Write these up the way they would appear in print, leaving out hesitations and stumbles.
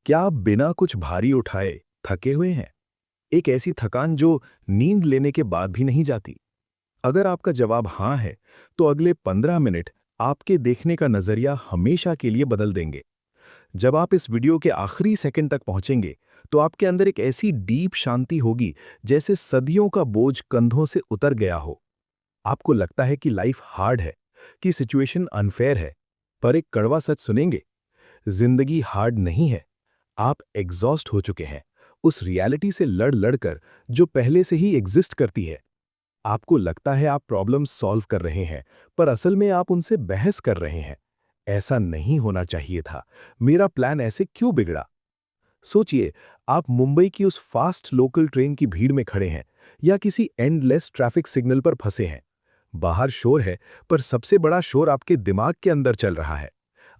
क्या आप बिना कुछ भारी उठाए थके हुए हैं? एक ऐसी थकान जो नींद लेने के बाद भी नहीं जाती? अगर आपका जवाब हाँ है, तो अगले 15 मिनट आपके देखने का नजरिया हमेशा के लिए बदल देंगे। जब आप इस वीडियो के आखिरी सेकंड तक पहुंचेंगे, तो आपके अंदर एक ऐसी डीप शांति होगी, जैसे सदियों का बोझ कंधों से उतर गया हो। आपको लगता है कि लाइफ हार्ड है, कि सिचुएशन अनफेयर है, पर एक कड़वा सच सुनेंगे, जिंदगी हार्ड नहीं है। आप एग्जॉस्ट हो चुके हैं उस रियलिटी से लड़ लड़कर जो पहले से ही एग्जिस्ट करती है। आपको लगता है आप प्रॉब्लम सॉल्व कर रहे हैं, पर असल में आप उनसे बहस कर रहे हैं। ऐसा नहीं होना चाहिए था। मेरा प्लान ऐसे क्यों बिगड़ा? सोचिए, आप मुंबई की उस फास्ट लोकल ट्रेन की भीड़ में खड़े हैं या किसी एंडलेस ट्रैफिक सिग्नल पर फंसे हैं। बाहर शोर है, पर सबसे बड़ा शोर आपके दिमाग के अंदर चल रहा है।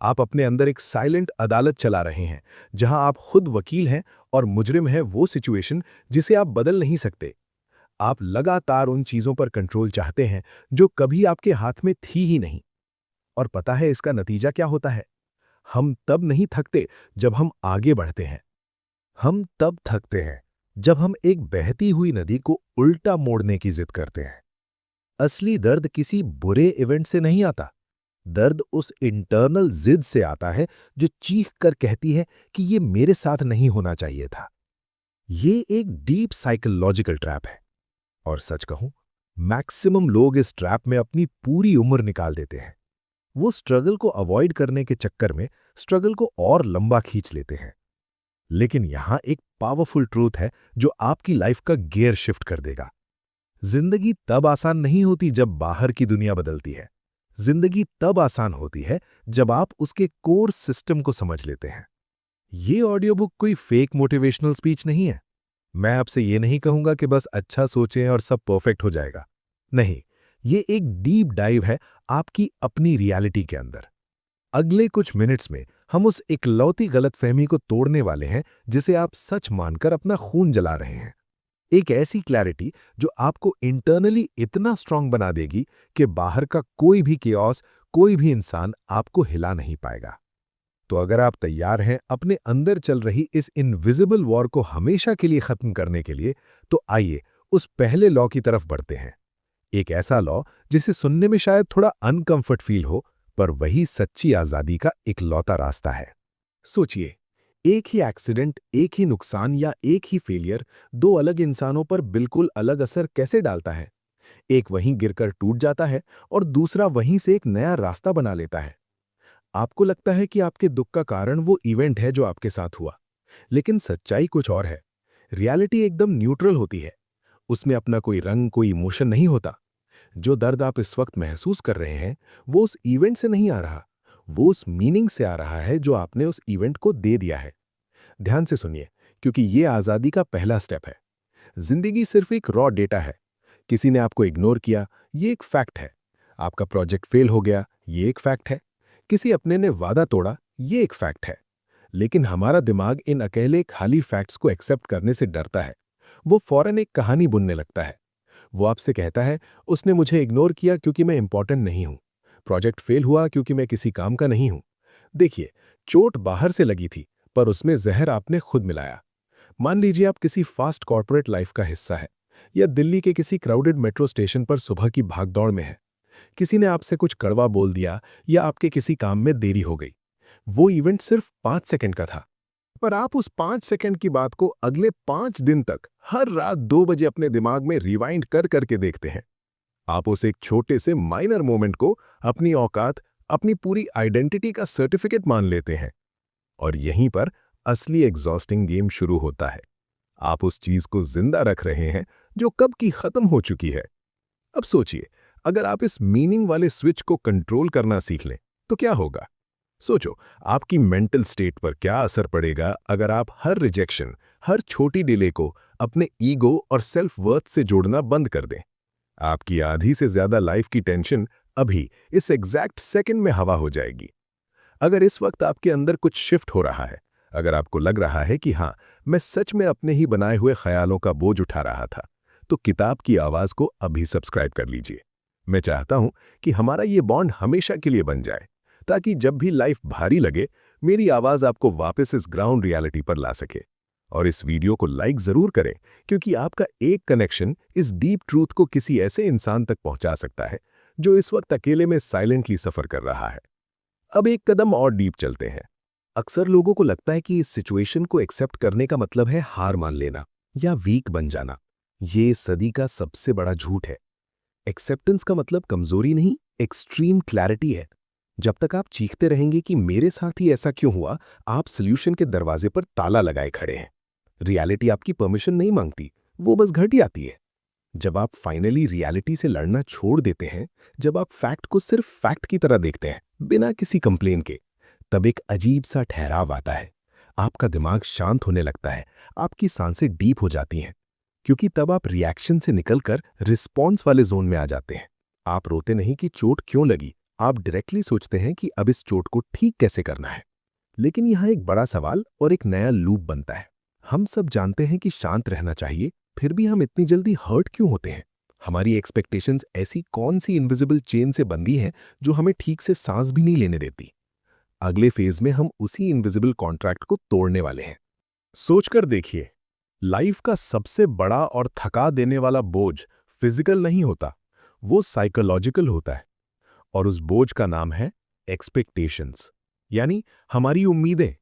आप अपने अंदर एक साइलेंट अदालत चला रहे हैं, जहां आप खुद वकील हैं और मुजरिम है वो सिचुएशन जिसे आप बदल नहीं सकते। आप लगातार उन चीजों पर कंट्रोल चाहते हैं जो कभी आपके हाथ में थी ही नहीं। और पता है इसका नतीजा क्या होता है? हम तब नहीं थकते जब हम आगे बढ़ते हैं। हम तब थकते हैं जब हम एक बहती हुई नदी को उल्टा मोड़ने की जिद करते हैं। असली दर्द किसी बुरे इवेंट से नहीं आता। दर्द उस इंटरनल जिद से आता है जो चीख कर कहती है कि ये मेरे साथ नहीं होना चाहिए था। ये एक डीप साइकोलॉजिकल ट्रैप है। और सच कहूं, मैक्सिमम लोग इस ट्रैप में अपनी पूरी उम्र निकाल देते हैं। वो स्ट्रगल को अवॉइड करने के चक्कर में स्ट्रगल को और लंबा खींच लेते हैं। लेकिन यहां एक पावरफुल ट्रूथ है जो आपकी लाइफ का गियर शिफ्ट कर देगा। जिंदगी तब आसान नहीं होती जब बाहर की दुनिया बदलती है। जिंदगी तब आसान होती है जब आप उसके कोर सिस्टम को समझ लेते हैं। ये ऑडियो बुक कोई फेक मोटिवेशनल स्पीच नहीं है। मैं आपसे ये नहीं कहूंगा कि बस अच्छा सोचें और सब परफेक्ट हो जाएगा। नहीं, ये एक डीप डाइव है आपकी अपनी रियलिटी के अंदर। अगले कुछ मिनट्स में हम उस इकलौती गलतफहमी को तोड़ने वाले हैं जिसे आप सच मानकर अपना खून जला रहे हैं। एक ऐसी क्लैरिटी जो आपको इंटरनली इतना स्ट्रांग बना देगी कि बाहर का कोई भी केओस, कोई भी इंसान आपको हिला नहीं पाएगा। तो अगर आप तैयार हैं अपने अंदर चल रही इस इनविजिबल वॉर को हमेशा के लिए खत्म करने के लिए, तो आइए उस पहले लॉ की तरफ बढ़ते हैं। एक ऐसा लॉ जिसे सुनने में शायद थोड़ा अनकंफर्ट फील हो, पर वही सच्ची आजादी का इकलौता रास्ता है। सोचिए, एक ही एक्सीडेंट, एक ही नुकसान या एक ही फेलियर दो अलग इंसानों पर बिल्कुल अलग असर कैसे डालता है। एक वहीं गिरकर टूट जाता है और दूसरा वहीं से एक नया रास्ता बना लेता है। आपको लगता है कि आपके दुख का कारण वो इवेंट है जो आपके साथ हुआ, लेकिन सच्चाई कुछ और है। रियलिटी एकदम न्यूट्रल होती है। उसमें अपना कोई रंग, कोई इमोशन नहीं होता। जो दर्द आप इस वक्त महसूस कर रहे हैं, वो उस इवेंट से नहीं आ रहा, वो उस मीनिंग से आ रहा है जो आपने उस इवेंट को दे दिया है। ध्यान से सुनिए, क्योंकि ये आज़ादी का पहला स्टेप है। जिंदगी सिर्फ एक रॉ डेटा है। किसी ने आपको इग्नोर किया, ये एक फैक्ट है। आपका प्रोजेक्ट फेल हो गया, ये एक फैक्ट है। किसी अपने ने वादा तोड़ा, ये एक फैक्ट है। लेकिन हमारा दिमाग इन अकेले खाली फैक्ट्स को एक्सेप्ट करने से डरता है। वो फौरन एक कहानी बुनने लगता है। वो आपसे कहता है, उसने मुझे इग्नोर किया क्योंकि मैं इंपॉर्टेंट नहीं हूं। प्रोजेक्ट फेल हुआ क्योंकि मैं किसी काम का नहीं हूं। देखिए, चोट बाहर से लगी थी, पर उसमें जहर आपने खुद मिलाया। मान लीजिए आप किसी फास्ट कॉर्पोरेट लाइफ का हिस्सा है, या दिल्ली के किसी क्राउडेड मेट्रो स्टेशन पर सुबह की भागदौड़ में है। किसी ने आपसे कुछ कड़वा बोल दिया या आपके किसी काम में देरी हो गई। वो इवेंट सिर्फ 5 सेकंड का था, पर आप उस 5 सेकंड की बात को अगले 5 दिन तक हर रात 2 बजे अपने दिमाग में रिवाइंड कर करके देखते हैं। आप उस एक छोटे से माइनर मोमेंट को अपनी औकात, अपनी पूरी आइडेंटिटी का सर्टिफिकेट मान लेते हैं। और यहीं पर असली एग्जॉस्टिंग गेम शुरू होता है। आप उस चीज को जिंदा रख रहे हैं जो कब की खत्म हो चुकी है। अब सोचिए, अगर आप इस मीनिंग वाले स्विच को कंट्रोल करना सीख लें, तो क्या होगा? सोचो, आपकी मेंटल स्टेट पर क्या असर पड़ेगा अगर आप हर रिजेक्शन, हर छोटी डिले को अपने ईगो और सेल्फ वर्थ से जोड़ना बंद कर दें। आपकी आधी से ज्यादा लाइफ की टेंशन अभी इस एग्जैक्ट सेकंड में हवा हो जाएगी। अगर इस वक्त आपके अंदर कुछ शिफ्ट हो रहा है, अगर आपको लग रहा है कि हाँ, मैं सच में अपने ही बनाए हुए ख्यालों का बोझ उठा रहा था, तो किताब की आवाज को अभी सब्सक्राइब कर लीजिए। मैं चाहता हूं कि हमारा ये बॉन्ड हमेशा के लिए बन जाए, ताकि जब भी लाइफ भारी लगे, मेरी आवाज आपको वापस इस ग्राउंड रियलिटी पर ला सके। और इस वीडियो को लाइक जरूर करें, क्योंकि आपका एक कनेक्शन इस डीप ट्रूथ को किसी ऐसे इंसान तक पहुंचा सकता है जो इस वक्त अकेले में साइलेंटली सफर कर रहा है। अब एक कदम और डीप चलते हैं। अक्सर लोगों को लगता है कि इस सिचुएशन को एक्सेप्ट करने का मतलब है हार मान लेना या वीक बन जाना। ये सदी का सबसे बड़ा झूठ है। एक्सेप्टेंस का मतलब कमजोरी नहीं, एक्सट्रीम क्लैरिटी है। जब तक आप चीखते रहेंगे कि मेरे साथ ही ऐसा क्यों हुआ, आप सॉल्यूशन के दरवाजे पर ताला लगाए खड़े हैं। रियलिटी आपकी परमिशन नहीं मांगती, वो बस घट ही आती है। जब आप फाइनली रियलिटी से लड़ना छोड़ देते हैं, जब आप फैक्ट को सिर्फ फैक्ट की तरह देखते हैं बिना किसी कंप्लेन के, तब एक अजीब सा ठहराव आता है। आपका दिमाग शांत होने लगता है, आपकी सांसें डीप हो जाती हैं, क्योंकि तब आप रिएक्शन से निकलकर रिस्पॉन्स वाले जोन में आ जाते हैं। आप रोते नहीं कि चोट क्यों लगी, आप डायरेक्टली सोचते हैं कि अब इस चोट को ठीक कैसे करना है। लेकिन यहाँ एक बड़ा सवाल और एक नया लूप बनता है। हम सब जानते हैं कि शांत रहना चाहिए, फिर भी हम इतनी जल्दी हर्ट क्यों होते हैं? हमारी एक्सपेक्टेशंस ऐसी कौन सी इनविजिबल चेन से बंधी हैं जो हमें ठीक से सांस भी नहीं लेने देती? अगले फेज में हम उसी इनविजिबल कॉन्ट्रैक्ट को तोड़ने वाले हैं। सोचकर देखिए, लाइफ का सबसे बड़ा और थका देने वाला बोझ फिजिकल नहीं होता, वो साइकोलॉजिकल होता है। और उस बोझ का नाम है एक्सपेक्टेशंस, यानी हमारी उम्मीदें।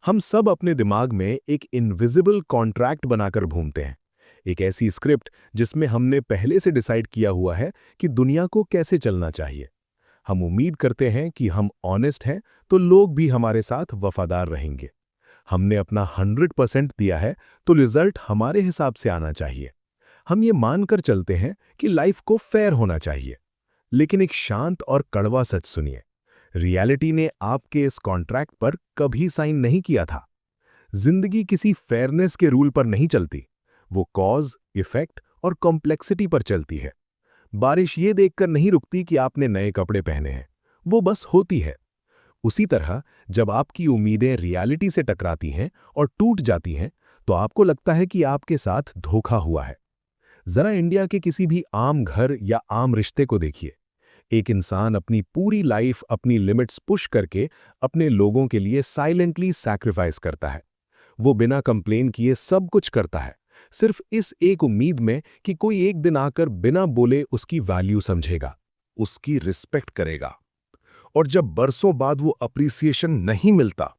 हम सब अपने दिमाग में एक इनविजिबल कॉन्ट्रैक्ट बनाकर घूमते हैं, एक ऐसी स्क्रिप्ट जिसमें हमने पहले से डिसाइड किया हुआ है कि दुनिया को कैसे चलना चाहिए। हम उम्मीद करते हैं कि हम ऑनेस्ट हैं तो लोग भी हमारे साथ वफादार रहेंगे। हमने अपना 100% दिया है तो रिजल्ट हमारे हिसाब से आना चाहिए। हम ये मानकर चलते हैं कि लाइफ को फेयर होना चाहिए। लेकिन एक शांत और कड़वा सच सुनिए, रियलिटी ने आपके इस कॉन्ट्रैक्ट पर कभी साइन नहीं किया था। जिंदगी किसी फेयरनेस के रूल पर नहीं चलती, वो कॉज, इफेक्ट और कॉम्प्लेक्सिटी पर चलती है। बारिश ये देखकर नहीं रुकती कि आपने नए कपड़े पहने हैं, वो बस होती है। उसी तरह जब आपकी उम्मीदें रियलिटी से टकराती हैं और टूट जाती हैं, तो आपको लगता है कि आपके साथ धोखा हुआ है। जरा इंडिया के किसी भी आम घर या आम रिश्ते को देखिए। एक इंसान अपनी पूरी लाइफ अपनी लिमिट्स पुश करके अपने लोगों के लिए साइलेंटली सैक्रिफाइस करता है। वो बिना कंप्लेन किए सब कुछ करता है, सिर्फ इस एक उम्मीद में कि कोई एक दिन आकर बिना बोले उसकी वैल्यू समझेगा, उसकी रिस्पेक्ट करेगा। और जब बरसों बाद वो अप्रिसिएशन नहीं मिलता,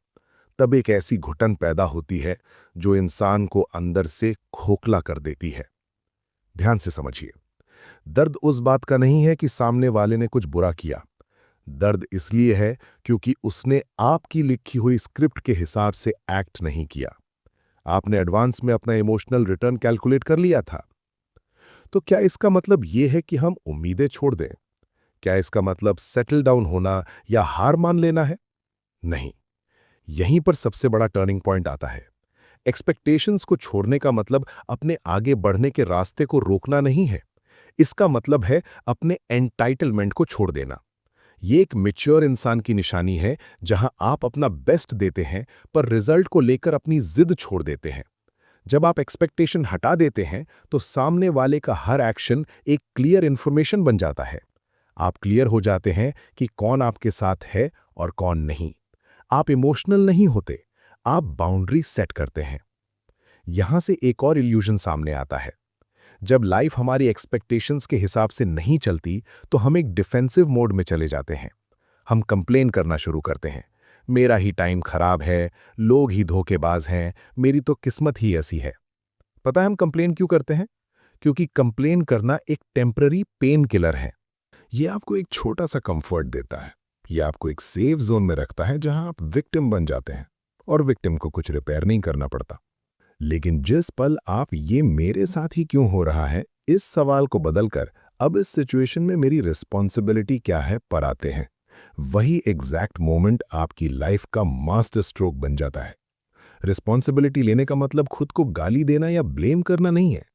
तब एक ऐसी घुटन पैदा होती है जो इंसान को अंदर से खोखला कर देती है। ध्यान से समझिए, दर्द उस बात का नहीं है कि सामने वाले ने कुछ बुरा किया। दर्द इसलिए है क्योंकि उसने आपकी लिखी हुई स्क्रिप्ट के हिसाब से एक्ट नहीं किया। आपने एडवांस में अपना इमोशनल रिटर्न कैलकुलेट कर लिया था। तो क्या इसका मतलब यह है कि हम उम्मीदें छोड़ दें? क्या इसका मतलब सेटल डाउन होना या हार मान लेना है? नहीं। यहीं पर सबसे बड़ा टर्निंग पॉइंट आता है। एक्सपेक्टेशंस को छोड़ने का मतलब अपने आगे बढ़ने के रास्ते को रोकना नहीं है। इसका मतलब है अपने एंटाइटलमेंट को छोड़ देना। ये एक मैच्योर इंसान की निशानी है, जहां आप अपना बेस्ट देते हैं पर रिजल्ट को लेकर अपनी जिद छोड़ देते हैं। जब आप एक्सपेक्टेशन हटा देते हैं तो सामने वाले का हर एक्शन एक क्लियर इन्फॉर्मेशन बन जाता है। आप क्लियर हो जाते हैं कि कौन आपके साथ है और कौन नहीं। आप इमोशनल नहीं होते, आप बाउंड्री सेट करते हैं। यहां से एक और इल्यूजन सामने आता है। जब लाइफ हमारी एक्सपेक्टेशंस के हिसाब से नहीं चलती, तो हम एक डिफेंसिव मोड में चले जाते हैं। हम कंप्लेन करना शुरू करते हैं, मेरा ही टाइम खराब है, लोग ही धोखेबाज हैं, मेरी तो किस्मत ही ऐसी है। पता है हम कंप्लेन क्यों करते हैं? क्योंकि कंप्लेन करना एक टेम्पररी पेन किलर है। ये आपको एक छोटा सा कंफर्ट देता है। ये आपको एक सेफ जोन में रखता है जहां आप विक्टिम बन जाते हैं और विक्टिम को कुछ रिपेयर नहीं करना पड़ता। लेकिन जिस पल आप ये मेरे साथ ही क्यों हो रहा है इस सवाल को बदलकर अब इस सिचुएशन में मेरी रिस्पॉन्सिबिलिटी क्या है पर आते हैं, वही एग्जैक्ट मोमेंट आपकी लाइफ का मास्टर स्ट्रोक बन जाता है। रिस्पॉन्सिबिलिटी लेने का मतलब खुद को गाली देना या ब्लेम करना नहीं है।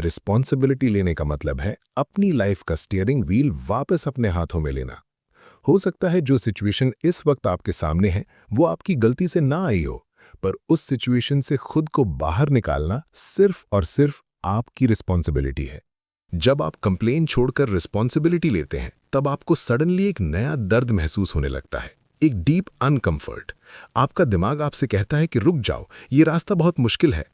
रिस्पॉन्सिबिलिटी लेने का मतलब है अपनी लाइफ का स्टीयरिंग व्हील वापस अपने हाथों में लेना। हो सकता है जो सिचुएशन इस वक्त आपके सामने है वो आपकी गलती से ना आई हो, पर उस सिचुएशन से खुद को बाहर निकालना सिर्फ और सिर्फ आपकी रिस्पॉन्सिबिलिटी है। जब आप कंप्लेन छोड़कर रिस्पॉन्सिबिलिटी लेते हैं, तब आपको सडनली एक नया दर्द महसूस होने लगता है। एक डीप अनकंफर्ट। आपका दिमाग आपसे कहता है कि रुक जाओ, ये रास्ता बहुत मुश्किल है।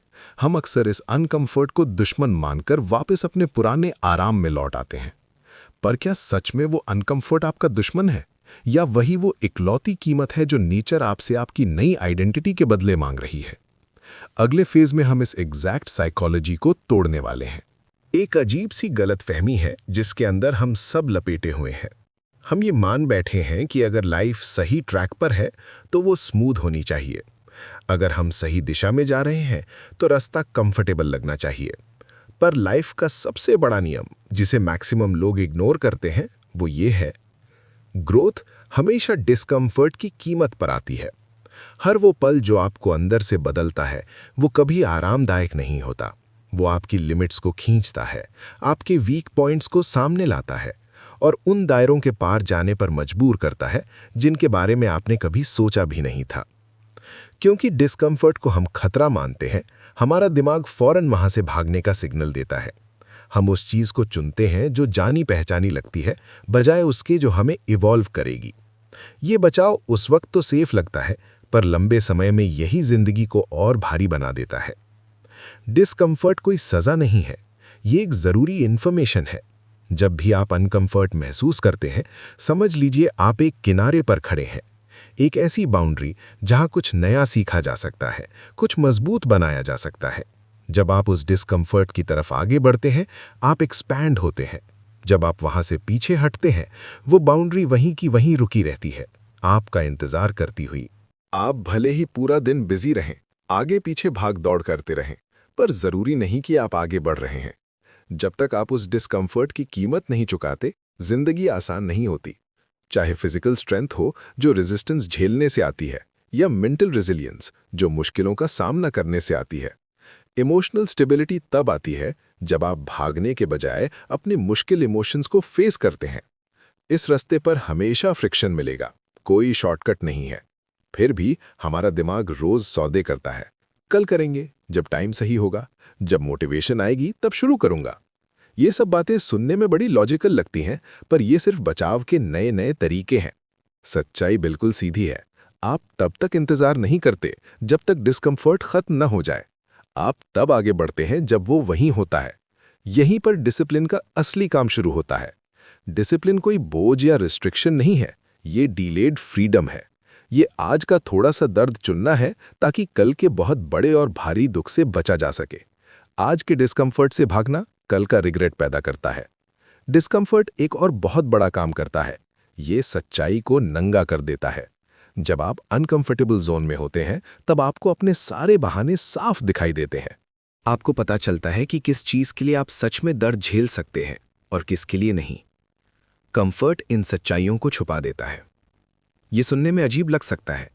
हम अक्सर इस अनकंफर्ट को दुश्मन मानकर वापस अपने पुराने आराम में लौट आते हैं। पर क्या सच में वो अनकंफर्ट आपका दुश्मन है, या वही वो इकलौती कीमत है जो नेचर आपसे आपकी नई आइडेंटिटी के बदले मांग रही है? अगले फेज में हम इस एग्जैक्ट साइकोलॉजी को तोड़ने वाले हैं। एक अजीब सी गलतफहमी है जिसके अंदर हम सब लपेटे हुए हैं। हम ये मान बैठे हैं कि अगर लाइफ सही ट्रैक पर है तो वो स्मूथ होनी चाहिए। अगर हम सही दिशा में जा रहे हैं तो रास्ता कंफर्टेबल लगना चाहिए। पर लाइफ का सबसे बड़ा नियम, जिसे मैक्सिमम लोग इग्नोर करते हैं, वो ये है: ग्रोथ हमेशा डिस्कम्फर्ट की कीमत पर आती है। हर वो पल जो आपको अंदर से बदलता है वो कभी आरामदायक नहीं होता। वो आपकी लिमिट्स को खींचता है, आपके वीक पॉइंट्स को सामने लाता है और उन दायरों के पार जाने पर मजबूर करता है जिनके बारे में आपने कभी सोचा भी नहीं था। क्योंकि डिस्कम्फर्ट को हम खतरा मानते हैं, हमारा दिमाग फौरन वहां से भागने का सिग्नल देता है। हम उस चीज को चुनते हैं जो जानी पहचानी लगती है, बजाय उसके जो हमें इवॉल्व करेगी। ये बचाव उस वक्त तो सेफ लगता है, पर लंबे समय में यही जिंदगी को और भारी बना देता है। डिस्कम्फर्ट कोई सजा नहीं है, ये एक जरूरी इन्फॉर्मेशन है। जब भी आप अनकंफर्ट महसूस करते हैं, समझ लीजिए आप एक किनारे पर खड़े हैं, एक ऐसी बाउंड्री जहां कुछ नया सीखा जा सकता है, कुछ मजबूत बनाया जा सकता है। जब आप उस डिस्कम्फर्ट की तरफ आगे बढ़ते हैं, आप एक्सपैंड होते हैं। जब आप वहां से पीछे हटते हैं, वो बाउंड्री वहीं की वहीं रुकी रहती है, आपका इंतजार करती हुई। आप भले ही पूरा दिन बिजी रहें, आगे पीछे भाग दौड़ करते रहें, पर जरूरी नहीं कि आप आगे बढ़ रहे हैं। जब तक आप उस डिस्कम्फर्ट की कीमत नहीं चुकाते, जिंदगी आसान नहीं होती। चाहे फिजिकल स्ट्रेंथ हो जो रेजिस्टेंस झेलने से आती है, या मेंटल रेजिलियंस जो मुश्किलों का सामना करने से आती है। इमोशनल स्टेबिलिटी तब आती है जब आप भागने के बजाय अपने मुश्किल इमोशंस को फेस करते हैं। इस रास्ते पर हमेशा फ्रिक्शन मिलेगा, कोई शॉर्टकट नहीं है। फिर भी हमारा दिमाग रोज सौदे करता है, कल करेंगे, जब टाइम सही होगा, जब मोटिवेशन आएगी तब शुरू करूंगा। ये सब बातें सुनने में बड़ी लॉजिकल लगती हैं, पर ये सिर्फ बचाव के नए नए तरीके हैं। सच्चाई बिल्कुल सीधी है। आप तब तक इंतजार नहीं करते जब तक डिस्कम्फर्ट खत्म न हो जाए। आप तब आगे बढ़ते हैं जब वो वहीं होता है। यहीं पर डिसिप्लिन का असली काम शुरू होता है। डिसिप्लिन कोई बोझ या रिस्ट्रिक्शन नहीं है, ये डिलेड फ्रीडम है। ये आज का थोड़ा सा दर्द चुनना है ताकि कल के बहुत बड़े और भारी दुख से बचा जा सके। आज के डिस्कम्फर्ट से भागना कल का रिग्रेट पैदा करता है। डिस्कम्फर्ट एक और बहुत बड़ा काम करता है, ये सच्चाई को नंगा कर देता है। जब आप अनकंफर्टेबल जोन में होते हैं, तब आपको अपने सारे बहाने साफ दिखाई देते हैं। आपको पता चलता है कि किस चीज के लिए आप सच में दर्द झेल सकते हैं और किसके लिए नहीं। कंफर्ट इन सच्चाइयों को छुपा देता है। ये सुनने में अजीब लग सकता है,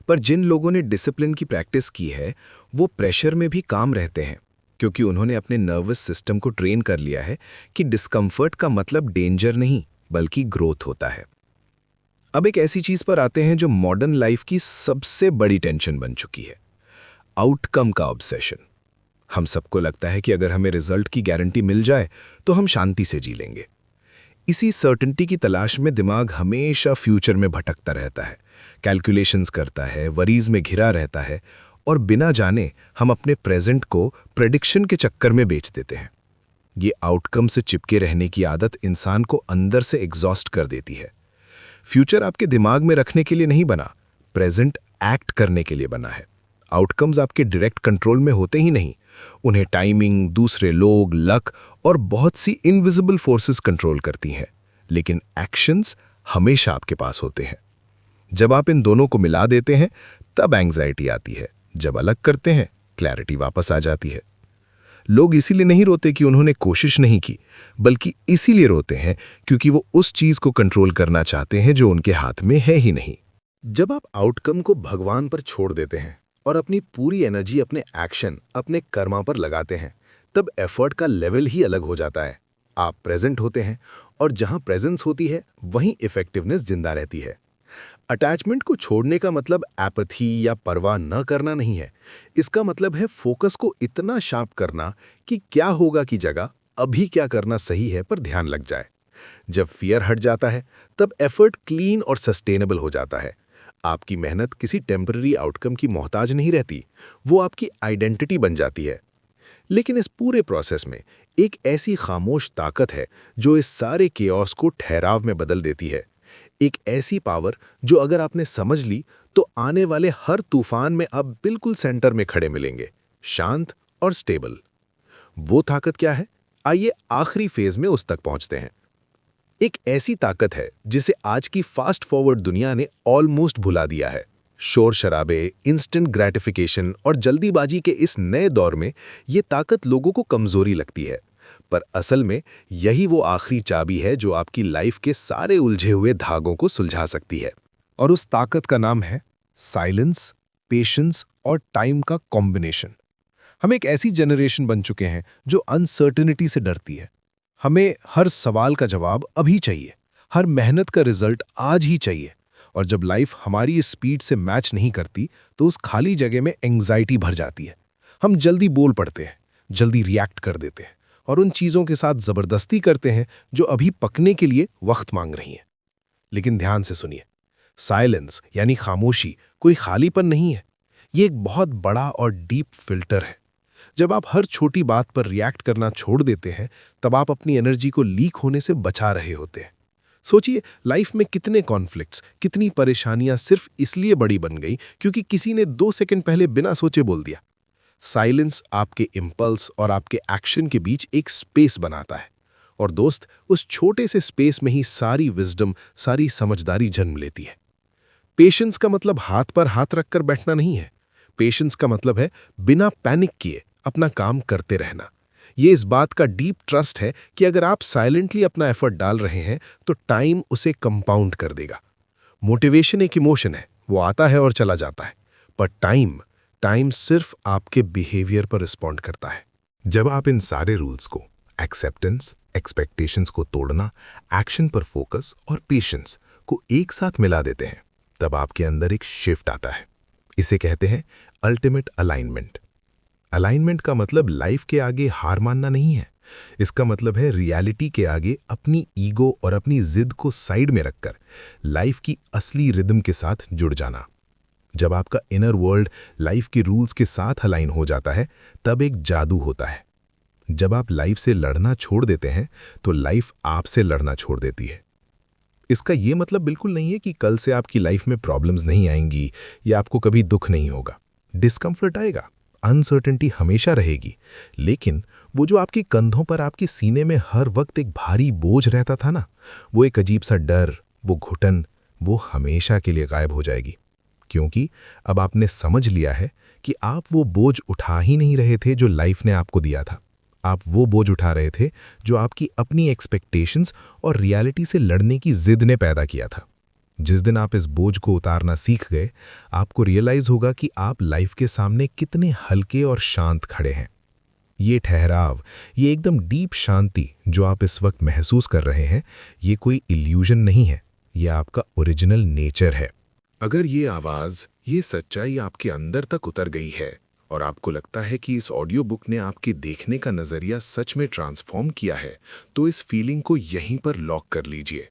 पर जिन लोगों ने डिसिप्लिन की प्रैक्टिस की है, वो प्रेशर में भी काम रहते हैं, क्योंकि उन्होंने अपने नर्वस सिस्टम को ट्रेन कर लिया है कि डिस्कम्फर्ट का मतलब डेंजर नहीं बल्कि ग्रोथ होता है। अब एक ऐसी चीज पर आते हैं जो मॉडर्न लाइफ की सबसे बड़ी टेंशन बन चुकी है, आउटकम का ऑब्सेशन। हम सबको लगता है कि अगर हमें रिजल्ट की गारंटी मिल जाए तो हम शांति से जी लेंगे। इसी सर्टेनिटी की तलाश में दिमाग हमेशा फ्यूचर में भटकता रहता है, कैलकुलेशंस करता है, वरीज में घिरा रहता है, और बिना जाने हम अपने प्रेजेंट को प्रेडिक्शन के चक्कर में बेच देते हैं। ये आउटकम से चिपके रहने की आदत इंसान को अंदर से एग्जॉस्ट कर देती है। फ्यूचर आपके दिमाग में रखने के लिए नहीं बना, प्रेजेंट एक्ट करने के लिए बना है। आउटकम्स आपके डायरेक्ट कंट्रोल में होते ही नहीं, उन्हें टाइमिंग, दूसरे लोग, लक और बहुत सी इनविजिबल फोर्सेस कंट्रोल करती हैं, लेकिन एक्शंस हमेशा आपके पास होते हैं। जब आप इन दोनों को मिला देते हैं तब एंग्जाइटी आती है, जब अलग करते हैं क्लैरिटी वापस आ जाती है। लोग इसीलिए नहीं रोते कि उन्होंने कोशिश नहीं की, बल्कि इसीलिए रोते हैं क्योंकि वो उस चीज को कंट्रोल करना चाहते हैं जो उनके हाथ में है ही नहीं। जब आप आउटकम को भगवान पर छोड़ देते हैं और अपनी पूरी एनर्जी अपने एक्शन, अपने कर्मा पर लगाते हैं, तब एफर्ट का लेवल ही अलग हो जाता है। आप प्रेजेंट होते हैं, और जहां प्रेजेंस होती है वहीं इफेक्टिवनेस जिंदा रहती है। अटैचमेंट को छोड़ने का मतलब एपथी या परवाह न करना नहीं है। इसका मतलब है फोकस को इतना शार्प करना कि क्या होगा की जगह अभी क्या करना सही है पर ध्यान लग जाए। जब फियर हट जाता है तब एफर्ट क्लीन और सस्टेनेबल हो जाता है। आपकी मेहनत किसी टेम्पररी आउटकम की मोहताज नहीं रहती, वो आपकी आइडेंटिटी बन जाती है। लेकिन इस पूरे प्रोसेस में एक ऐसी खामोश ताकत है जो इस सारे केओस को ठहराव में बदल देती है। एक ऐसी पावर जो अगर आपने समझ ली तो आने वाले हर तूफान में आप बिल्कुल सेंटर में खड़े मिलेंगे, शांत और स्टेबल। वो ताकत क्या है? आइए आखिरी फेज में उस तक पहुंचते हैं। एक ऐसी ताकत है जिसे आज की फास्ट फॉरवर्ड दुनिया ने ऑलमोस्ट भुला दिया है। शोर शराबे, इंस्टेंट ग्रेटिफिकेशन और जल्दीबाजी के इस नए दौर में ये ताकत लोगों को कमजोरी लगती है, पर असल में यही वो आखिरी चाबी है जो आपकी लाइफ के सारे उलझे हुए धागों को सुलझा सकती है। और उस ताकत का नाम है साइलेंस, पेशेंस और टाइम का कॉम्बिनेशन। हम एक ऐसी जनरेशन बन चुके हैं जो अनसर्टेनिटी से डरती है। हमें हर सवाल का जवाब अभी चाहिए, हर मेहनत का रिजल्ट आज ही चाहिए। और जब लाइफ हमारी इस स्पीड से मैच नहीं करती तो उस खाली जगह में एंग्जाइटी भर जाती है। हम जल्दी बोल पड़ते हैं, जल्दी रिएक्ट कर देते हैं और उन चीज़ों के साथ ज़बरदस्ती करते हैं जो अभी पकने के लिए वक्त मांग रही हैं। लेकिन ध्यान से सुनिए, साइलेंस यानी खामोशी कोई खालीपन नहीं है, ये एक बहुत बड़ा और डीप फिल्टर है। जब आप हर छोटी बात पर रिएक्ट करना छोड़ देते हैं तब आप अपनी एनर्जी को लीक होने से बचा रहे होते हैं। सोचिए, लाइफ में कितने कॉन्फ्लिक्ट्स, कितनी परेशानियां सिर्फ इसलिए बड़ी बन गई क्योंकि किसी ने 2 सेकंड पहले बिना सोचे बोल दिया। साइलेंस आपके इम्पल्स और आपके एक्शन के बीच एक स्पेस बनाता है। और दोस्त, उस छोटे से स्पेस में ही सारी विजडम, सारी समझदारी जन्म लेती है। पेशेंस का मतलब हाथ पर हाथ रखकर बैठना नहीं है। पेशेंस का मतलब है बिना पैनिक किए अपना काम करते रहना। ये इस बात का डीप ट्रस्ट है कि अगर आप साइलेंटली अपना एफर्ट डाल रहे हैं तो टाइम उसे कंपाउंड कर देगा। मोटिवेशन एक इमोशन है, वो आता है और चला जाता है, पर टाइम सिर्फ आपके बिहेवियर पर रिस्पॉन्ड करता है। जब आप इन सारे रूल्स को, एक्सेप्टेंस, एक्सपेक्टेशंस को तोड़ना, एक्शन पर फोकस और पेशेंस को एक साथ मिला देते हैं, तब आपके अंदर एक शिफ्ट आता है। इसे कहते हैं अल्टीमेट अलाइनमेंट। अलाइनमेंट का मतलब लाइफ के आगे हार मानना नहीं है। इसका मतलब है रियलिटी के आगे अपनी ईगो और अपनी जिद को साइड में रखकर लाइफ की असली रिदम के साथ जुड़ जाना। जब आपका इनर वर्ल्ड लाइफ के रूल्स के साथ अलाइन हो जाता है तब एक जादू होता है। जब आप लाइफ से लड़ना छोड़ देते हैं तो लाइफ आपसे लड़ना छोड़ देती है। इसका यह मतलब बिल्कुल नहीं है कि कल से आपकी लाइफ में प्रॉब्लम्स नहीं आएंगी या आपको कभी दुख नहीं होगा। डिस्कम्फर्ट आएगा, अनसर्टेनिटी हमेशा रहेगी, लेकिन वो जो आपके कंधों पर, आपके सीने में हर वक्त एक भारी बोझ रहता था ना, वो एक अजीब सा डर, वो घुटन, वो हमेशा के लिए गायब हो जाएगी। क्योंकि अब आपने समझ लिया है कि आप वो बोझ उठा ही नहीं रहे थे जो लाइफ ने आपको दिया था। आप वो बोझ उठा रहे थे जो आपकी अपनी एक्सपेक्टेशंस और रियलिटी से लड़ने की जिद ने पैदा किया था। जिस दिन आप इस बोझ को उतारना सीख गए, आपको रियलाइज होगा कि आप लाइफ के सामने कितने हल्के और शांत खड़े हैं। ये ठहराव, ये एकदम डीप शांति जो आप इस वक्त महसूस कर रहे हैं, ये कोई इल्यूजन नहीं है, ये आपका ओरिजिनल नेचर है। अगर ये आवाज़, ये सच्चाई आपके अंदर तक उतर गई है और आपको लगता है कि इस ऑडियो बुक ने आपके देखने का नज़रिया सच में ट्रांसफॉर्म किया है, तो इस फीलिंग को यहीं पर लॉक कर लीजिए।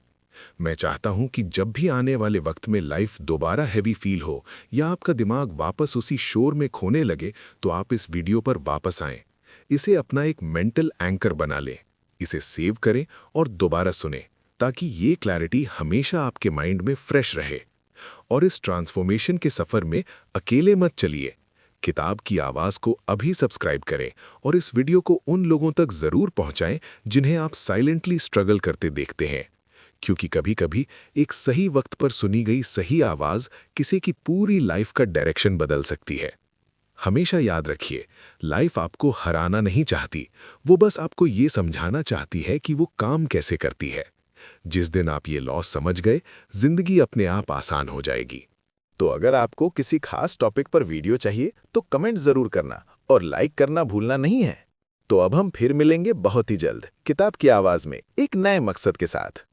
मैं चाहता हूं कि जब भी आने वाले वक्त में लाइफ दोबारा हैवी फील हो या आपका दिमाग वापस उसी शोर में खोने लगे, तो आप इस वीडियो पर वापस आएं। इसे अपना एक मेंटल एंकर बना लें, इसे सेव करें और दोबारा सुनें, ताकि ये क्लैरिटी हमेशा आपके माइंड में फ्रेश रहे। और इस ट्रांसफॉर्मेशन के सफ़र में अकेले मत चलिए। किताब की आवाज़ को अभी सब्सक्राइब करें और इस वीडियो को उन लोगों तक ज़रूर पहुंचाएं जिन्हें आप साइलेंटली स्ट्रगल करते देखते हैं, क्योंकि कभी-कभी एक सही वक्त पर सुनी गई सही आवाज़ किसी की पूरी लाइफ का डायरेक्शन बदल सकती है। हमेशा याद रखिए, लाइफ आपको हराना नहीं चाहती, वो बस आपको ये समझाना चाहती है कि वो काम कैसे करती है। जिस दिन आप ये लॉस समझ गए, जिंदगी अपने आप आसान हो जाएगी। तो अगर आपको किसी खास टॉपिक पर वीडियो चाहिए तो कमेंट ज़रूर करना और लाइक करना भूलना नहीं है। तो अब हम फिर मिलेंगे बहुत ही जल्द किताब की आवाज़ में एक नए मकसद के साथ।